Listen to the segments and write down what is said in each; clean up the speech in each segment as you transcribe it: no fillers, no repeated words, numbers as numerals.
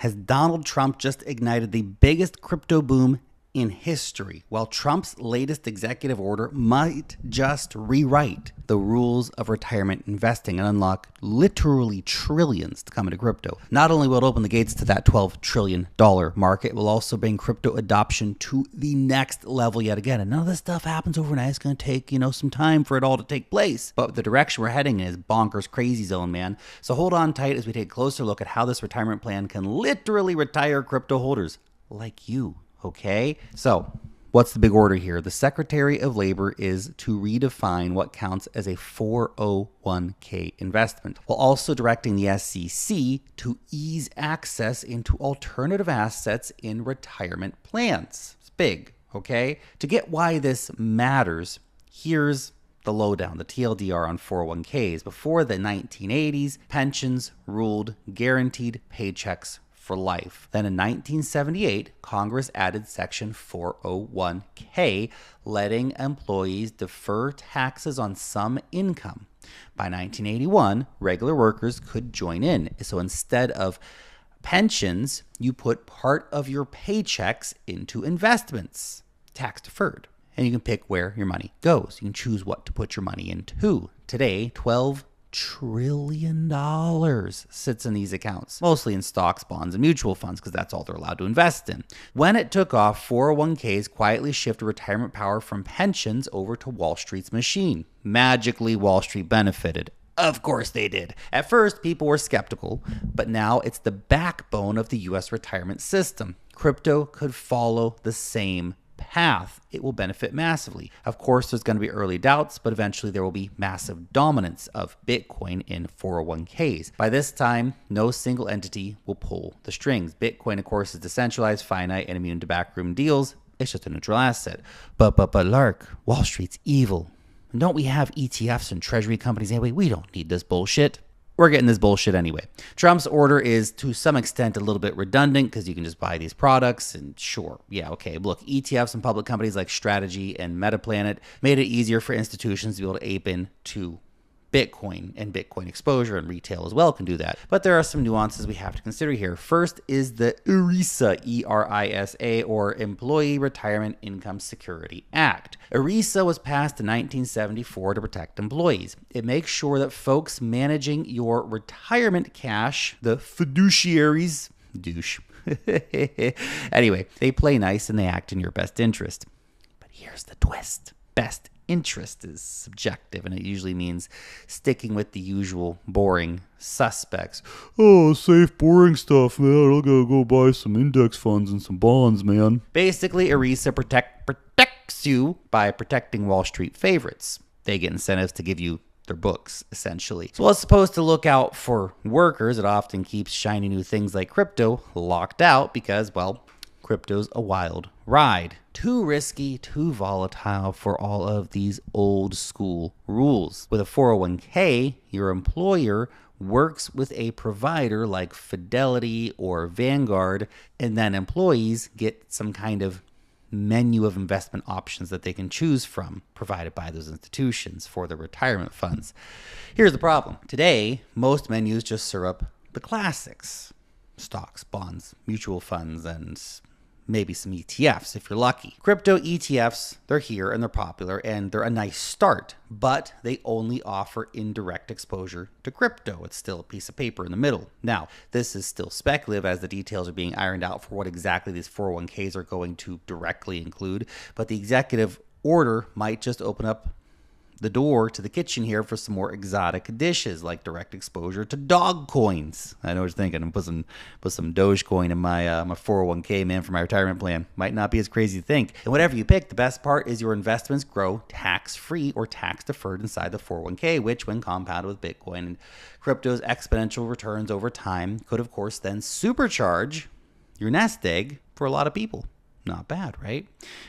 Has Donald Trump just ignited the biggest crypto boom in history? Well, Trump's latest executive order might just rewrite the rules of retirement investing and unlock literally trillions to come into crypto. Not only will it open the gates to that $12 trillion market, it will also bring crypto adoption to the next level yet again. And none of this stuff happens overnight. It's going to take, some time for it all to take place. But the direction we're heading in is bonkers crazy zone, man. So hold on tight as we take a closer look at how this retirement plan can literally retire crypto holders like you. Okay, so what's the big order here? The Secretary of Labor is to redefine what counts as a 401k investment, while also directing the SEC to ease access into alternative assets in retirement plans. It's big, okay? To get why this matters, here's the lowdown, the TLDR on 401ks. Before the 1980s, pensions ruled guaranteed paychecks for life. Then in 1978, Congress added Section 401k, letting employees defer taxes on some income. By 1981, regular workers could join in. So instead of pensions, you put part of your paychecks into investments, tax deferred. And you can pick where your money goes. You can choose what to put your money into. Today, $12 trillion sits in these accounts, mostly in stocks, bonds, and mutual funds, because that's all they're allowed to invest in. When it took off, 401ks quietly shifted retirement power from pensions over to Wall Street's machine. Magically, Wall Street benefited. Of course they did. At first, people were skeptical, but now it's the backbone of the U.S. retirement system. Crypto could follow the same path. It will benefit massively. Of course, there's going to be early doubts, but eventually there will be massive dominance of Bitcoin in 401ks. By this time, no single entity will pull the strings. Bitcoin, of course, is decentralized, finite, and immune to backroom deals. It's just a neutral asset. But Lark, Wall Street's evil. And don't we have ETFs and treasury companies anyway? We don't need this bullshit. We're getting this bullshit anyway. Trump's order is to some extent a little bit redundant because you can just buy these products and sure, yeah, okay. Look, ETFs and public companies like Strategy and Metaplanet made it easier for institutions to be able to ape into Bitcoin, and Bitcoin exposure, and retail as well can do that. But there are some nuances we have to consider here. First is the ERISA, E-R-I-S-A, or Employee Retirement Income Security Act. ERISA was passed in 1974 to protect employees. It makes sure that folks managing your retirement cash, the fiduciaries, douche. Anyway, they play nice and they act in your best interest. But here's the twist. Best interest is subjective, and it usually means sticking with the usual boring suspects. Oh, safe, boring stuff, man. I'll go buy some index funds and some bonds, man. Basically, ERISA protects you by protecting Wall Street favorites. They get incentives to give you their books, essentially. So while it's supposed to look out for workers, it often keeps shiny new things like crypto locked out because, well, crypto's a wild ride. Too risky, too volatile for all of these old school rules. With a 401k, your employer works with a provider like Fidelity or Vanguard, and then employees get some kind of menu of investment options that they can choose from, provided by those institutions for their retirement funds. Here's the problem. Today, most menus just serve up the classics: stocks, bonds, mutual funds, and maybe some ETFs if you're lucky. Crypto ETFs, they're here and they're popular and they're a nice start, but they only offer indirect exposure to crypto. It's still a piece of paper in the middle. Now, this is still speculative as the details are being ironed out for what exactly these 401ks are going to directly include, but the executive order might just open up the door to the kitchen here for some more exotic dishes like direct exposure to dog coins. I know what you're thinking. I'm put some Dogecoin in my 401k, man, for my retirement plan. Might not be as crazy to think. And whatever you pick, the best part is your investments grow tax-free or tax-deferred inside the 401k, which when compounded with Bitcoin and crypto's exponential returns over time could, of course, then supercharge your nest egg for a lot of people. Not bad, right?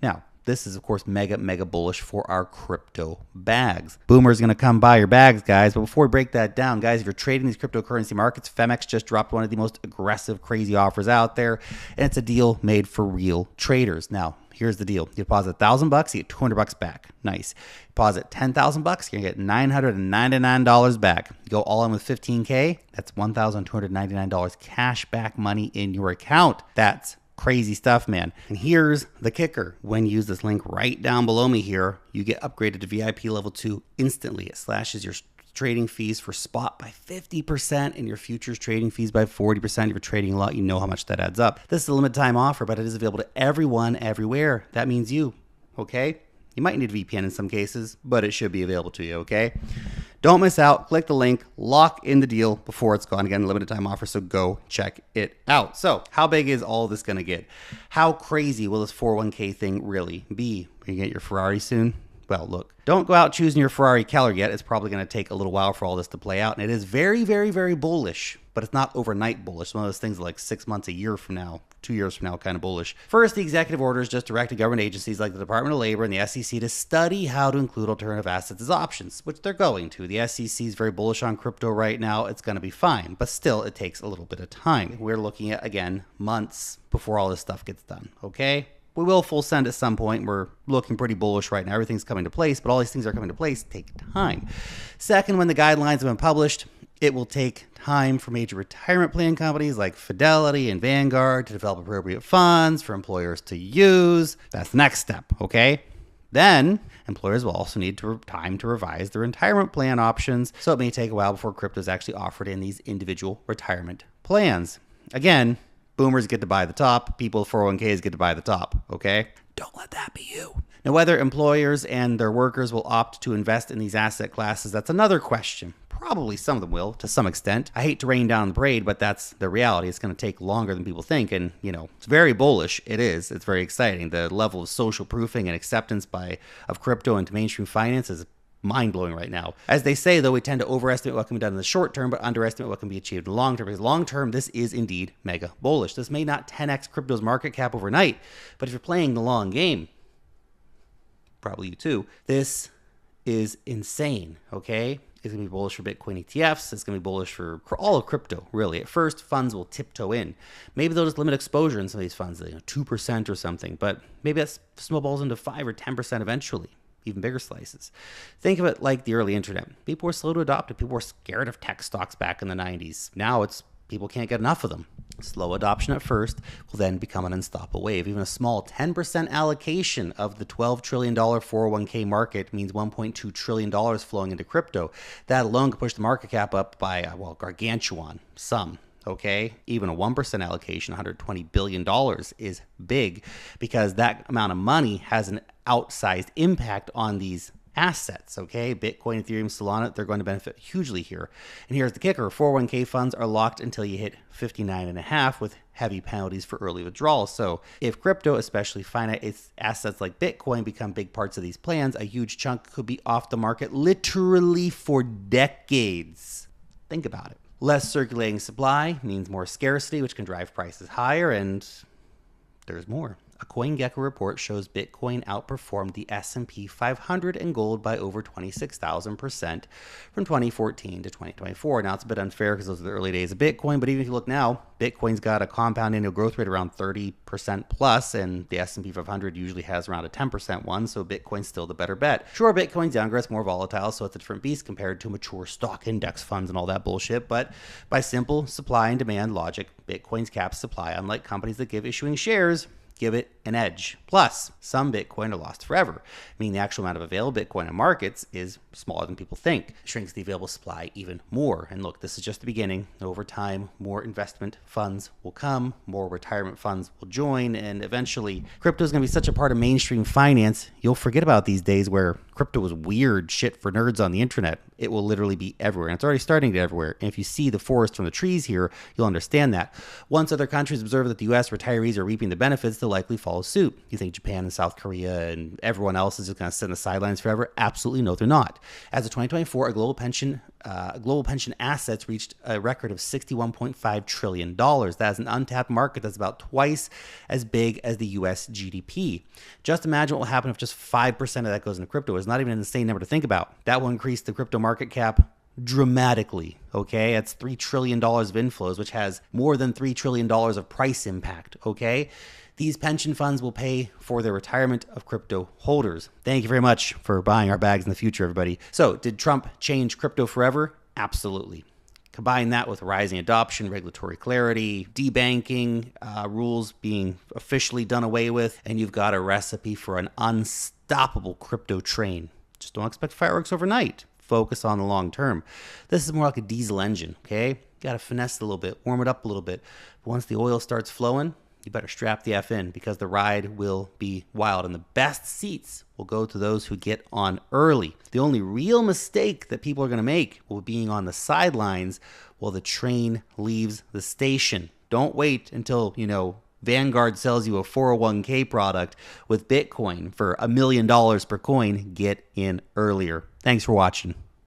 Now, this is, of course, mega bullish for our crypto bags. Boomer's going to come buy your bags, guys. But before we break that down, guys, if you're trading these cryptocurrency markets, Femex just dropped one of the most aggressive, crazy offers out there. And it's a deal made for real traders. Now, here's the deal. You deposit $1,000, you get $200 back. Nice. Deposit $10,000, you're going to get $999 back. You go all in with $15K, that's $1,299 cash back money in your account. That's crazy stuff, man. And here's the kicker. When you use this link right down below me here, you get upgraded to VIP level 2 instantly. It slashes your trading fees for spot by 50% and your futures trading fees by 40%. If you're trading a lot, you know how much that adds up. This is a limited time offer, but it is available to everyone, everywhere. That means you, okay? You might need a VPN in some cases, but it should be available to you, okay? Don't miss out. Click the link, lock in the deal before it's gone. Again, limited time offer, so go check it out. So how big is all this going to get? How crazy will this 401k thing really be? Are you going to get your Ferrari soon? Well, look, don't go out choosing your Ferrari color yet. It's probably going to take a little while for all this to play out. And it is very, very, very bullish, but it's not overnight bullish. It's one of those things like 6 months, a year from now, 2 years from now, kind of bullish. First, the executive orders just directed government agencies like the Department of Labor and the SEC to study how to include alternative assets as options, which they're going to. The SEC is very bullish on crypto right now. It's going to be fine, but still, it takes a little bit of time. We're looking at, again, months before all this stuff gets done, okay? We will full send at some point. We're looking pretty bullish right now. Everything's coming to place, but all these things are coming to place take time. Second, when the guidelines have been published, it will take time for major retirement plan companies like Fidelity and Vanguard to develop appropriate funds for employers to use. That's the next step, okay? Then, employers will also need time to revise their retirement plan options, so it may take a while before crypto is actually offered in these individual retirement plans. Again, boomers get to buy the top. People with 401ks get to buy the top, okay? Don't let that be you. Now, whether employers and their workers will opt to invest in these asset classes, that's another question. Probably some of them will, to some extent. I hate to rain down the parade, but that's the reality. It's going to take longer than people think, and, you know, it's very bullish. It is. It's very exciting. The level of social proofing and acceptance of crypto into mainstream finance is mind-blowing right now. As they say, though, we tend to overestimate what can be done in the short term, but underestimate what can be achieved in the long term. Because long term, this is indeed mega bullish. This may not 10x crypto's market cap overnight, but if you're playing the long game, probably you too, this is insane, okay? It's going to be bullish for Bitcoin ETFs. It's going to be bullish for all of crypto, really. At first, funds will tiptoe in. Maybe they'll just limit exposure in some of these funds, 2% or something, but maybe that snowballs into 5 or 10% eventually. Even bigger slices. Think of it like the early internet. People were slow to adopt it. People were scared of tech stocks back in the 90s. Now it's people can't get enough of them. Slow adoption at first will then become an unstoppable wave. Even a small 10% allocation of the $12 trillion 401k market means $1.2 trillion flowing into crypto. That alone could push the market cap up by, gargantuan, some. Okay, even a 1% allocation, $120 billion is big because that amount of money has an outsized impact on these assets. Okay, Bitcoin, Ethereum, Solana, they're going to benefit hugely here. And here's the kicker. 401k funds are locked until you hit 59.5 with heavy penalties for early withdrawals. So if crypto, especially finite assets like Bitcoin, become big parts of these plans, a huge chunk could be off the market literally for decades. Think about it. Less circulating supply means more scarcity, which can drive prices higher, and there's more. A CoinGecko report shows Bitcoin outperformed the S&P 500 and gold by over 26,000% from 2014 to 2024. Now, it's a bit unfair because those are the early days of Bitcoin, but even if you look now, Bitcoin's got a compound annual growth rate around 30% plus, and the S&P 500 usually has around a 10% one, so Bitcoin's still the better bet. Sure, Bitcoin's younger, it's more volatile, so it's a different beast compared to mature stock index funds and all that bullshit, but by simple supply and demand logic, Bitcoin's caps supply, unlike companies that give issuing shares, give it an edge. Plus, some Bitcoin are lost forever, meaning the actual amount of available Bitcoin in markets is smaller than people think. It shrinks the available supply even more. And look, this is just the beginning. Over time, more investment funds will come, more retirement funds will join, and eventually crypto is going to be such a part of mainstream finance, you'll forget about these days where crypto was weird shit for nerds on the internet. It will literally be everywhere, and it's already starting to be everywhere. And if you see the forest from the trees here, you'll understand that. Once other countries observe that the U.S. retirees are reaping the benefits, they'll likely follow suit. You think Japan and South Korea and everyone else is just going to sit on the sidelines forever? Absolutely no, they're not. As of 2024, global pension assets reached a record of $61.5 trillion. That is an untapped market that's about twice as big as the U.S. GDP. Just imagine what will happen if just 5% of that goes into crypto. It's not even an insane number to think about. That will increase the crypto market cap dramatically. Okay, that's $3 trillion of inflows, which has more than $3 trillion of price impact. Okay, these pension funds will pay for the retirement of crypto holders. Thank you very much for buying our bags in the future, everybody. So, did Trump change crypto forever? Absolutely. Combine that with rising adoption, regulatory clarity, debanking rules being officially done away with, and you've got a recipe for an unstoppable crypto train. Just don't expect fireworks overnight. Focus on the long term. This is more like a diesel engine, okay? Got to finesse it a little bit, warm it up a little bit. But once the oil starts flowing, you better strap the F in because the ride will be wild. And the best seats will go to those who get on early. The only real mistake that people are going to make will be being on the sidelines while the train leaves the station. Don't wait until, Vanguard sells you a 401k product with Bitcoin for $1 million per coin. Get in earlier. Thanks for watching.